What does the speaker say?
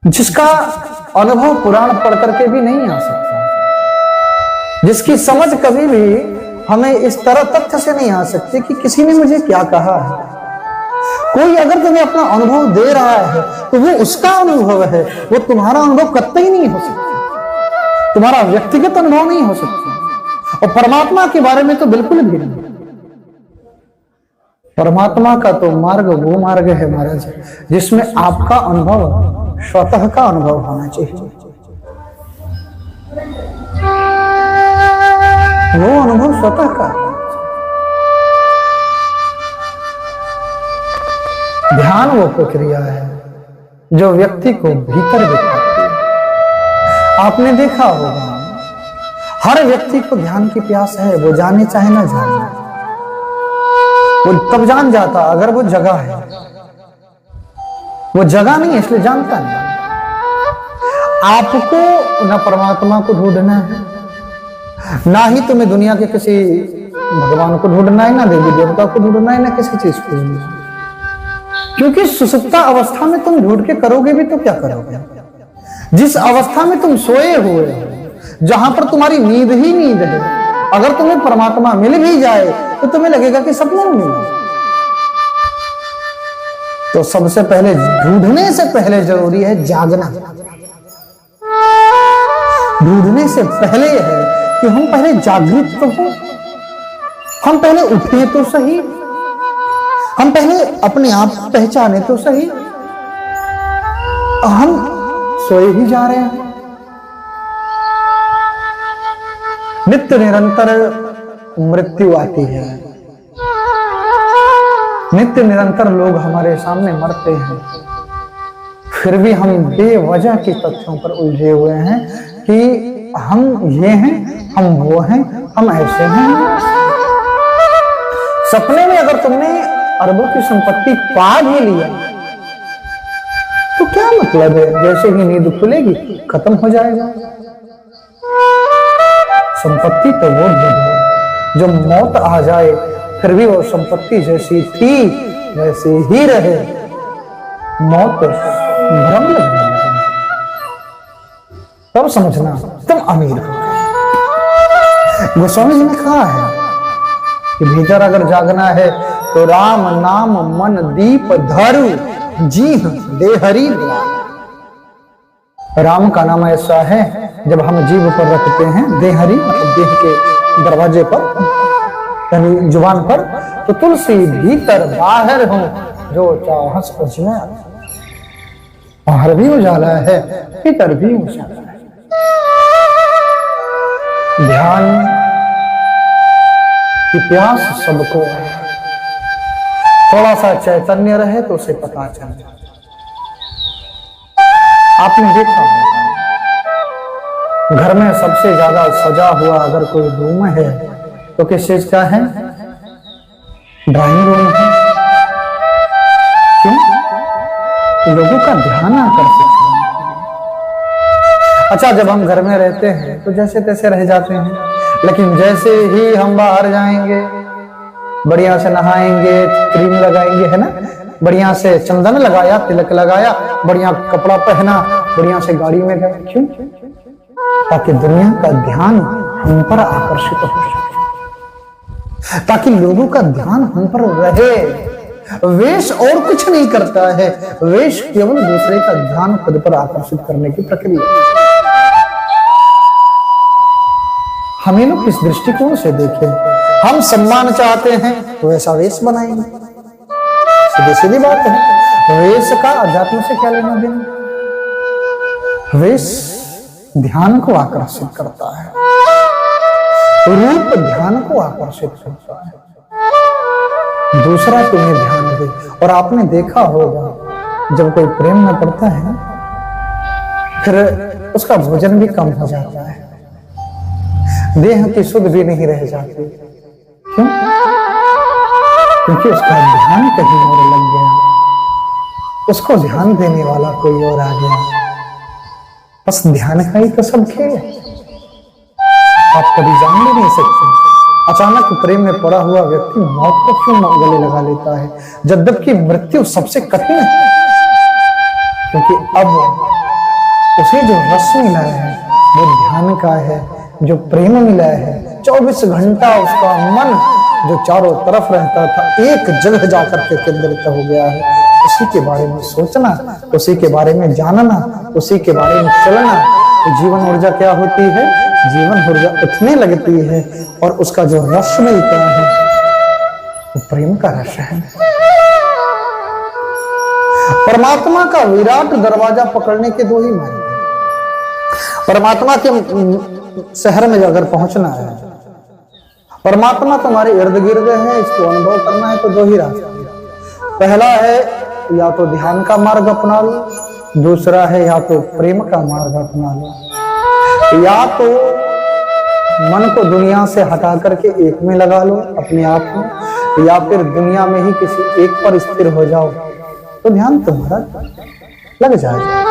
जिसका अनुभव पुराण पढ़ करके भी नहीं आ सकता, जिसकी समझ कभी भी हमें इस तरह तथ्य से नहीं आ सकती कि किसी ने मुझे क्या कहा है। कोई अगर तुम्हें अपना अनुभव दे रहा है तो वो उसका अनुभव है, वो तुम्हारा अनुभव कतई नहीं हो सकता, तुम्हारा व्यक्तिगत अनुभव नहीं हो सकता। और परमात्मा के बारे में तो बिल्कुल भी नहीं। परमात्मा का तो मार्ग वो मार्ग है महाराज जिसमें आपका अनुभव स्वतः का अनुभव होना चाहिए। वो अनुभव स्वतः का। ध्यान वो प्रक्रिया है जो व्यक्ति को भीतर दिखाती है। आपने देखा होगा हर व्यक्ति को ध्यान की प्यास है, वो जाने चाहे ना जाने, वो तब जान जाता अगर वो जगह है। वो जगह नहीं है इसलिए जानता नहीं। आपको न परमात्मा को ढूंढना है, ना ही तुम्हें दुनिया के किसी भगवान को ढूंढना है, ना देवी देवता को ढूंढना है, ना किसी चीज को ढूंढना है। क्योंकि सुसुप्ता अवस्था में तुम ढूंढ के करोगे भी तो क्या करोगे? जिस अवस्था में तुम सोए हुए हो, जहां पर तुम्हारी नींद ही नींद है, अगर तुम्हें परमात्मा मिल भी जाए तो तुम्हें लगेगा कि सपना में मिला। तो सबसे पहले ढूंढने से पहले जरूरी है जागना। ढूंढने से पहले है कि हम पहले जागृत तो हो, हम पहले उठे तो सही, हम पहले अपने आप को पहचाने तो सही। हम सोए ही जा रहे हैं। नित्य निरंतर मृत्यु आती है, नित्य निरंतर लोग हमारे सामने मरते हैं, फिर भी हम बेवजह के तथ्यों पर उलझे हुए हैं कि हम ये हैं, हम वो हैं, हम ऐसे हैं। सपने में अगर तुमने अरबों की संपत्ति पा भी लिया तो क्या मतलब है? जैसे ही नींद खुलेगी खत्म हो जाएगा। संपत्ति तो वो है जो मौत आ जाए फिर भी वो संपत्ति जैसी थी वैसे ही रहे। मौत भ्रम लगने लगे, तब समझना तुम अमीर हो गए। गोस्वामी जी ने कहा है कि भीतर अगर जागना है तो राम नाम मन दीप धरु जी दे हरि द्वार। राम का नाम ऐसा है जब हम जीभ पर रखते हैं, देहरी मतलब देह के दरवाजे पर यानी जुबान पर, तो तुलसी भीतर बाहर हो जो चाहस उसमें। बाहर भी उजाला है, भीतर भी उजाला है। ध्यान की प्यास सबको है, थोड़ा सा चैतन्य रहे तो उसे पता चल जाए। आपने देखा होगा घर में सबसे ज्यादा सजा हुआ अगर कोई रूम है तो किस चीज का है? ड्राइंग रूम है। क्यों? लोगों का ध्यान आकर्षित है। अच्छा, जब हम घर में रहते हैं तो जैसे तैसे रह जाते हैं, लेकिन जैसे ही हम बाहर जाएंगे, बढ़िया से नहाएंगे, क्रीम लगाएंगे, है ना, बढ़िया से चंदन लगाया, तिलक लगाया, बढ़िया कपड़ा पहना, बढ़िया से गाड़ी में गए। क्यों? ताकि दुनिया का ध्यान हम पर आकर्षित हो जाए, ताकि लोगों का ध्यान हम पर रहे। वेश और कुछ नहीं करता है, वेश केवल दूसरे का ध्यान खुद पर आकर्षित करने की प्रक्रिया। हमें लोग किस दृष्टिकोण से देखें? हम सम्मान चाहते हैं तो ऐसा वेश बनाएंगे, सीधी सीधी बात है। वेश का अध्यात्म से क्या लेना देना? वेश ध्यान को आकर्षित करता है, रूप ध्यान को आकर्षित करता है, दूसरा तुम्हें ध्यान दे। और आपने देखा होगा जब कोई प्रेम में पड़ता है फिर उसका भोजन भी कम हो जाता है, देह की सुध भी नहीं रह जाती। क्यों? क्योंकि उसका ध्यान कहीं और लग गया, उसको ध्यान देने वाला कोई और आ गया। बस ध्यान का ही तो सब खेल है, आप कभी जान भी नहीं सकते। अचानक प्रेम में पड़ा हुआ व्यक्ति मौत को क्यों गले लगा लेता है, जबकि मृत्यु सबसे कठिन है। क्योंकि अब उसे जो रस मिला है वो ध्यान का है, जो प्रेम मिला है 24 घंटा उसका मन जो चारों तरफ रहता था एक जगह जाकर के केंद्रित हो गया है। उसी के बारे में सोचना, उसी के बारे में जानना, उसी के बारे में चलना। तो जीवन ऊर्जा क्या होती है? जीवन ऊर्जा उठने लगती है और उसका जो रस मिलता है वो प्रेम का रस है। परमात्मा का विराट दरवाजा पकड़ने के दो ही मार्ग हैं। परमात्मा के शहर में अगर पहुंचना है, परमात्मा तुम्हारे इर्द गिर्द है, इसको अनुभव करना है तो दो ही रास्ते हैं। पहला है या तो ध्यान का मार्ग अपना लो, दूसरा है या तो प्रेम का मार्ग अपना लो। या तो मन को दुनिया से हटा करके एक में लगा लो अपने आप में, या फिर दुनिया में ही किसी एक पर स्थिर हो जाओ तो ध्यान तुम्हारा लग जाएगा।